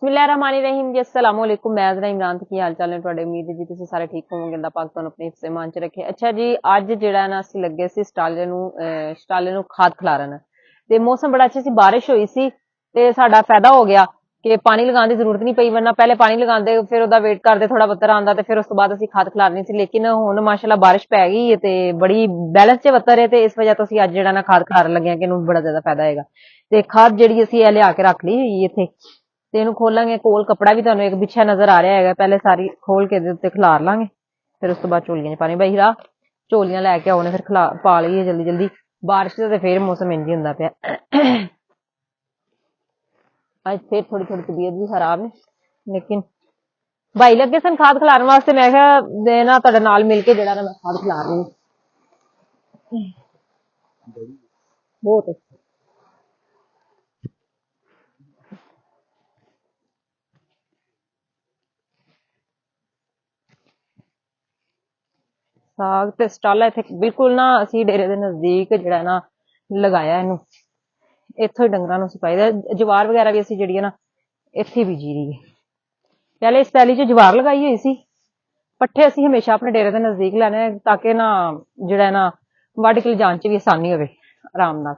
बिस्मिल्लाहिर्रहमानिर्रहीम जी अस्सलाम वालेकुम। मैं ज़रा इमरान की हाल चाल ने तुहाडे उम्मीद है जी तुसीं सारे ठीक होवोगे। अल्लाह पाक तुहानूं अपने हिफ्ज़ ईमान च रखे। अच्छा जी, अज जिहड़ा ना असीं लगे सी शटाले नूं खाद खिलारन ते मौसम बड़ा अच्छा सी, बारिश होई सी ते साडा फायदा हो गया कि पानी लगाने की जरूरत नहीं पई, वरना पहले पानी लगांदे फिर ओहदा वेट करदे थोड़ा बत्तर आंदा ते फिर उस तो बाद असीं खाद खिलारनी सी। लेकिन हुण माशाअल्लाह बारिश पै गई है ते बड़ी बैलेंस च बत्तर है ते इस वजह तो असीं अज जिहड़ा ना खाद खिलारन लगे कि इहनूं बड़ा ज्यादा फायदा होएगा। ते खाद जिहड़ी असीं लिया के रख ली होई इत्थे ਤੇ ਇਹਨੂੰ ਖੋਲਾਂਗੇ। ਕੋਲ ਕੱਪੜਾ ਵੀ ਤੁਹਾਨੂੰ ਇੱਕ ਵਿਛਿਆ ਨਜ਼ਰ ਆ ਰਿਹਾ ਹੈਗਾ, ਪਹਿਲੇ ਸਾਰੀ ਖੋਲ ਕੇ ਇਹਦੇ ਉੱਤੇ ਖਿਲਾਰ ਲਾਂਗੇ, ਫਿਰ ਉਸ ਤੋਂ ਬਾਅਦ ਝੋਲੀਆਂ 'ਚ ਪਾਣੀ ਬਹੀਰਾ ਝੋਲੀਆਂ ਲੈ ਕੇ ਆਉਣੇ, ਫਿਰ ਪਾ ਲਈਏ ਜਲਦੀ ਜਲਦੀ। ਬਾਰਿਸ਼ ਦਾ ਤੇ ਫੇਰ ਮੌਸਮ ਇੰਝ ਹੀ ਹੁੰਦਾ ਪਿਆ। ਅੱਜ ਫੇਰ ਥੋੜੀ ਥੋੜੀ ਤਬੀਅਤ ਵੀ ਖਰਾਬ ਹੈ, ਲੇਕਿਨ ਭਾਈ ਲੱਗੇ ਸਨ ਖਾਦ ਖਿਲਾਰਨ ਵਾਸਤੇ। ਮੈਂ ਕਿਹਾ ਦੇ ਨਾ ਤੁਹਾਡੇ ਨਾਲ ਮਿਲ ਕੇ ਜਿਹੜਾ ਨਾ ਮੈਂ ਖਾਦ ਖਿਲਾਰ ਰਹੀ ਬਹੁਤ। ਸਾਗ ਤੇ ਸਟਾਲਾ ਇੱਥੇ ਬਿਲਕੁਲ ਨਾ ਅਸੀਂ ਡੇਰੇ ਦੇ ਨਜ਼ਦੀਕ ਜਿਹੜਾ ਨਾ ਲਗਾਇਆ ਇਹਨੂੰ, ਇੱਥੋਂ ਹੀ ਡੰਗਰਾਂ ਨੂੰ ਅਸੀਂ ਪਾਈਦਾ। ਜਵਾਰ ਵਗੈਰਾ ਵੀ ਅਸੀਂ ਜਿਹੜੀ ਹੈ ਨਾ ਇੱਥੇ ਬੀਜੀ ਦੀ ਹੈ। ਪਹਿਲੇ ਇਸ ਪੈਲੀ 'ਚ ਜਵਾਰ ਲਗਾਈ ਹੋਈ ਸੀ। ਪੱਠੇ ਅਸੀਂ ਹਮੇਸ਼ਾ ਆਪਣੇ ਡੇਰੇ ਦੇ ਨਜ਼ਦੀਕ ਲੈਣੇ ਤਾਂ ਕਿ ਨਾ ਜਿਹੜਾ ਨਾ ਵੱਢ ਕੇ ਲਿਜਾਣ 'ਚ ਵੀ ਆਸਾਨੀ ਹੋਵੇ ਆਰਾਮ ਨਾਲ।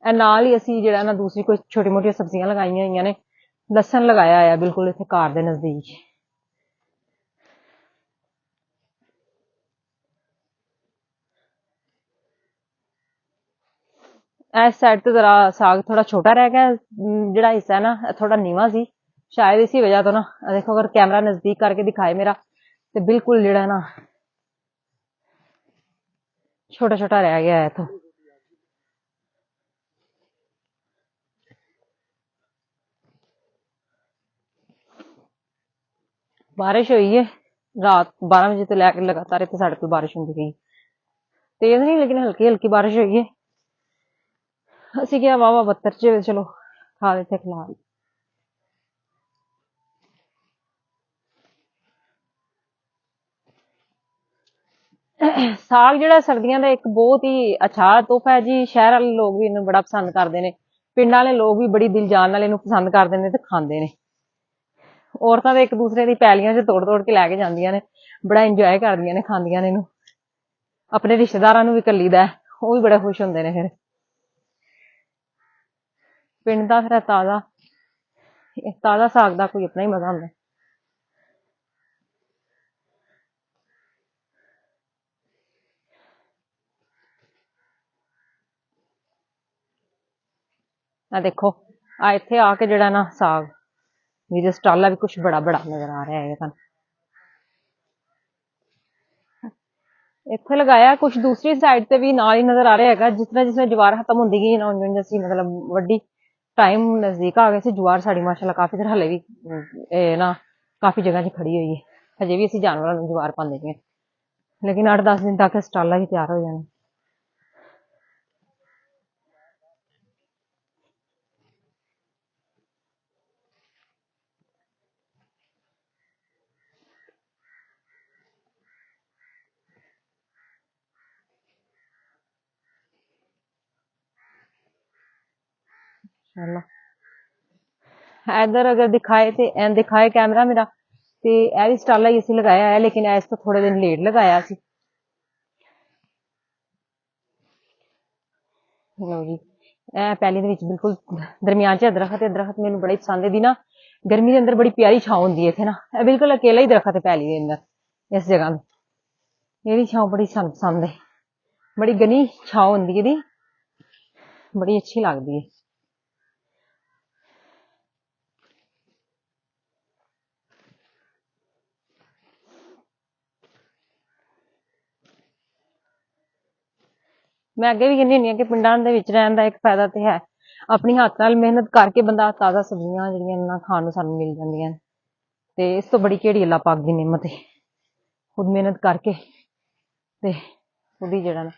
ਇਹ ਨਾਲ ਹੀ ਅਸੀਂ ਜਿਹੜਾ ਨਾ ਦੂਸਰੀ ਕੋਈ ਛੋਟੀ ਮੋਟੀਆਂ ਸਬਜ਼ੀਆਂ ਲਗਾਈਆਂ ਹੋਈਆਂ ਨੇ। ਲਸਣ ਲਗਾਇਆ ਹੋਇਆ ਬਿਲਕੁਲ ਇੱਥੇ ਘਰ ਦੇ ਨਜ਼ਦੀਕ। ਇਸ ਸਾਈਡ ਤੇ ਜ਼ਰਾ ਸਾਗ ਥੋੜਾ ਛੋਟਾ ਰਹਿ ਗਿਆ, ਜਿਹੜਾ ਹਿੱਸਾ ਹੈ ਨਾ ਥੋੜਾ ਨੀਵਾਂ ਸੀ ਸ਼ਾਇਦ, ਇसी वजह तो ना देखो अगर कैमरा नजदीक करके दिखाए मेरा तो बिल्कुल ਜਿਹੜਾ ना छोटा छोटा रह गया है। तो बारिश हुई है रात 12 बजे तो लैके लगातार इतने साढ़े कोल बारिश होंदी गई, तेज नहीं लेकिन हल्की हल्की बारिश हुई है। ਅਸੀਂ ਕਿਹਾ ਵਾਵਾ ਬੱਤਰ ਚ ਚਲੋ ਖਾਦ ਇੱਥੇ ਖਿਲਾ। ਸਾਗ ਜਿਹੜਾ ਸਰਦੀਆਂ ਦਾ ਇੱਕ ਬਹੁਤ ਹੀ ਅੱਛਾ ਤੋਹਫਾ ਹੈ ਜੀ। ਸ਼ਹਿਰ ਵਾਲੇ ਲੋਕ ਵੀ ਇਹਨੂੰ ਬੜਾ ਪਸੰਦ ਕਰਦੇ ਨੇ, ਪਿੰਡਾਂ ਵਾਲੇ ਲੋਕ ਵੀ ਬੜੀ ਦਿਲ ਜਾਨ ਨਾਲ ਇਹਨੂੰ ਪਸੰਦ ਕਰਦੇ ਨੇ ਤੇ ਖਾਂਦੇ ਨੇ। ਔਰਤਾਂ ਦੇ ਇੱਕ ਦੂਸਰੇ ਦੀ ਪੈਲੀਆਂ 'ਚ ਤੋੜ ਤੋੜ ਕੇ ਲੈ ਕੇ ਜਾਂਦੀਆਂ ਨੇ, ਬੜਾ ਇੰਜੋਏ ਕਰਦੀਆਂ ਨੇ, ਖਾਂਦੀਆਂ ਨੇ ਇਹਨੂੰ। ਆਪਣੇ ਰਿਸ਼ਤੇਦਾਰਾਂ ਨੂੰ ਵੀ ਘੱਲੀਦਾ, ਉਹ ਵੀ ਬੜੇ ਖੁਸ਼ ਹੁੰਦੇ ਨੇ। ਫਿਰ ਪਿੰਡ ਦਾ ਫਿਰ ਤਾਜ਼ਾ ਤਾਜ਼ਾ ਸਾਗ ਦਾ ਕੋਈ ਆਪਣਾ ਹੀ ਮਜ਼ਾ ਹੁੰਦਾ। ਆ ਦੇਖੋ ਆ ਇੱਥੇ ਆ ਕੇ ਜਿਹੜਾ ਨਾ ਸਾਗ ਵੀ ਸਟਾਲਾ ਵੀ ਕੁਛ ਬੜਾ ਬੜਾ ਨਜ਼ਰ ਆ ਰਿਹਾ ਹੈ ਤੁਹਾਨੂੰ। ਇੱਥੇ ਲਗਾਇਆ ਕੁਛ ਦੂਸਰੀ ਸਾਈਡ ਤੇ ਵੀ ਨਾਲ ਹੀ ਨਜ਼ਰ ਆ ਰਿਹਾ ਹੈਗਾ। ਜਿਸ ਤਰ੍ਹਾਂ ਜਵਾਰ ਖਤਮ ਹੁੰਦੀ ਗਈ ਨਾ ਉਂਝ ਅਸੀਂ ਮਤਲਬ ਵੱਡੀ ਟਾਈਮ ਨਜ਼ਦੀਕ ਆ ਗਿਆ ਸੀ। ਜਵਾਰ ਸਾਡੀ ਮਾਸ਼ਾਅੱਲਾ ਕਾਫੀ ਦੇਰ ਹਲੇ ਵੀ ਨਾ ਕਾਫੀ ਜਗ੍ਹਾ 'ਚ ਖੜੀ ਹੋਈ ਹੈ। ਹਜੇ ਵੀ ਅਸੀਂ ਜਾਨਵਰਾਂ ਨੂੰ ਜਵਾਰ ਪਾਉਂਦੇ ਪਏ, ਲੇਕਿਨ 8-10 ਦਿਨ ਤੱਕ ਸਟਾਲਾ ਵੀ ਤਿਆਰ ਹੋ ਜਾਣਾ। इधर अगर दिखाए कैमरा मेरा तो यह भी स्टाला ही असीं लगाया है, लेकिन इस तो थोड़े दिन लेट लगाया सी। लो जी पैली दे विच बिल्कुल दरमियान च दरखत है। दरखत मैनूं बड़ा ही पसंद है दी ना। गर्मी के अंदर बड़ी प्यारी छां होंदी है इत्थे ना। बिल्कुल अकेला ही दरखत है पैली के अंदर इस जगह में। ये छां बड़ी पसंद है, बड़ी घनी छां होंदी है, बड़ी अच्छी लगती है। मैं अगे भी कहनी हुंदी कि पिंडां दे विच रहण दा एक फायदा तो है, अपनी हाथ नाल मेहनत करके बंदा ताज़ा सब्जियां जिहड़ियां खाण नूं सानूं मिल जांदियां ने। ते इस तो बड़ी केड़ी अल्लाह पाक दी नेमत है। खुद मेहनत करके ते खुद ही जेहड़ा ना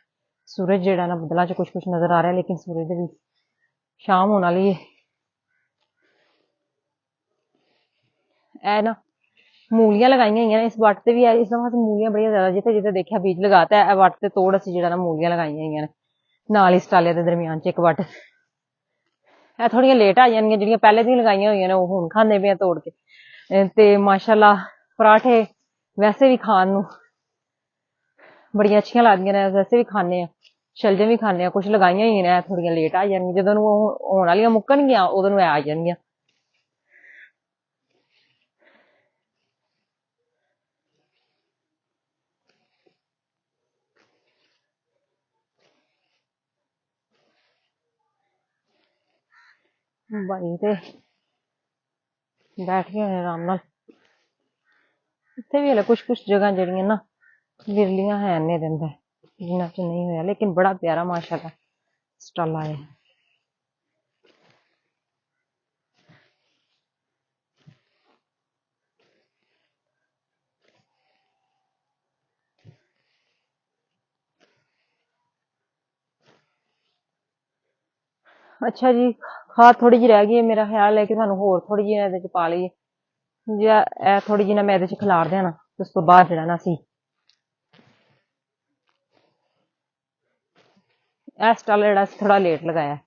सूरज जेहड़ा ना बदलां च कुछ कुछ नजर आ रहा है, लेकिन सूरज दे भी शाम होने वाली है। ऐ ना मूलियां लगाइयां होईयां ने इस वट ते भी है। इस दफा मूलियां बड़ियां ज्यादा जिथे जिथे देखिया बीज लगाता है। वट ते तोड़ असीं जेहड़ा ना मूलियां लगाइयां होईयां ने नाल ही स्टाले दे दरमियान च एक वट। ਇਹ ਥੋੜੀਆਂ ਲੇਟ ਆ ਜਾਣਗੀਆਂ, ਜਿਹੜੀਆਂ ਪਹਿਲੇ ਦੀਆਂ ਲਗਾਈਆਂ ਹੋਈਆਂ ਨੇ ਉਹ ਹੁਣ ਖਾਂਦੇ ਪਏ ਆ ਤੋੜ ਕੇ। ਤੇ ਮਾਸ਼ਾਅੱਲਾ ਪਰਾਠੇ ਵੈਸੇ ਵੀ ਖਾਣ ਨੂੰ ਬੜੀਆਂ ਅੱਛੀਆਂ ਲੱਗਦੀਆਂ ਨੇ, ਵੈਸੇ ਵੀ ਖਾਂਦੇ ਆ, ਸ਼ਲਜਮ ਵੀ ਖਾਂਦੇ ਆ। ਕੁਛ ਲਗਾਈਆਂ ਹੋਈਆਂ ਨੇ, ਥੋੜੀਆਂ ਲੇਟ ਆ ਜਾਣਗੀਆਂ, ਜਦੋਂ ਨੂੰ ਉਹ ਹੋਣ ਵਾਲੀਆਂ ਮੁੱਕਣਗੀਆਂ ਉਦੋਂ ਨੂੰ ਆ ਜਾਣਗੀਆਂ। भाई ते बैठ गए होने आराम नाल। इत्थे भी हले कुछ जगह जड़ियां ना विरलियां है ने दिंदा जिन्ना च नहीं होया, लेकिन बड़ा प्यारा माशाअल्लाह स्टाल आया। अच्छा जी, खाद थोड़ी जी रह गई है, मेरा ख्याल है कि तुहानू होर थोड़ी जी इहदे च पा लईए, ਜਾਂ ਇਹ ਥੋੜੀ ਜਿਹੀ ਨਾ ਮੈਂ ਇਹਦੇ ਚ ਖਿਲਾਰ ਦੇਣਾ, ਉਸ ਤੋਂ ਬਾਅਦ ਜਿਹੜਾ ਨਾ ਅਸੀਂ ਇਹ ਸਟਾਲ ਜਿਹੜਾ ਅਸੀਂ ਥੋੜਾ ਲੇਟ ਲਗਾਇਆ।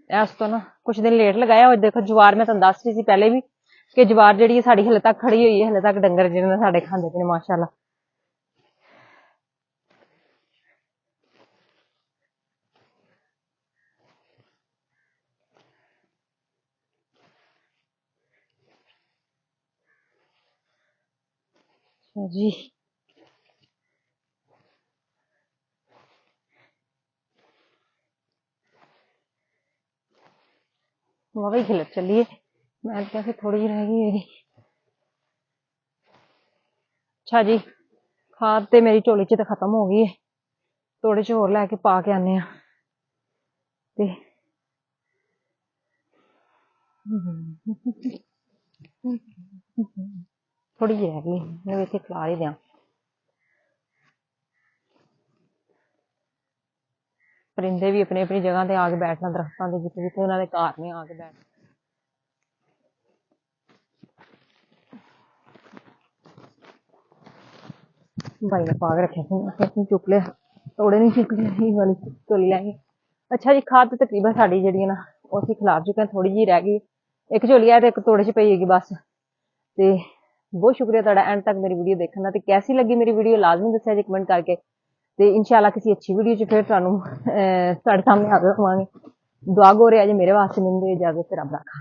ਇਸ ਤੋਂ ਨਾ ਕੁਝ ਦਿਨ ਲੇਟ ਲਗਾਇਆ। और देखो ਜਵਾਰ मैं ਤੁਹਾਨੂੰ ਦੱਸ ਰਹੀ ਸੀ ਪਹਿਲੇ ਵੀ ਕਿ ਜਵਾਰ ਜਿਹੜੀ ਹੈ ਸਾਡੀ ਹਲੇ ਤੱਕ ਖੜੀ ਹੋਈ ਹੈ, ਹਲੇ ਤੱਕ ਡੰਗਰ ਜਿਹੜੇ ਨੇ ਸਾਡੇ ਖਾਂਦੇ ਪਏ ਨੇ ਮਾਸ਼ਾਅੱਲਾ। जी वही खिलत चलिए, मैं कैसे थोड़ी जी रह गई मेरी। अच्छा जी, खाद ते मेरी झोली च तो खत्म हो गई है, थोड़े च होर लैके पा के आने ते थोड़ी जी रह गई, मैं इत्थे खिला ही दियां। परिंदे भी अपनी अपनी जगह ते आके बैठना, दरख्तां ते जित्थे जित्थे उन्हां दे घर ने आके बैठ। भाई ने पाग रखे थे, चुक लिया, तोड़े नहीं चुक लिया, ये वाली झोली लैंगे। अच्छा जी, खाद तो तकरीबन साड़ी जी ना उसे खिलार चुके हैं, थोड़ी जी रह गई, एक झोली है तो एक तोड़े च पई बस। ते बहुत शुक्रिया तुहाडा एंड तक मेरी वीडियो देखने का। ते कैसी लगी मेरी वीडियो लाजमी दस्सिया जी कमेंट करके। ते इंशाअल्लाह किसी अच्छी वीडियो च फिर तुहानू साढ़े सामने हाजिर होवांगे। दुआ गो रहा जी मेरे वास्ते, मिलने इजाजत, रब रखा।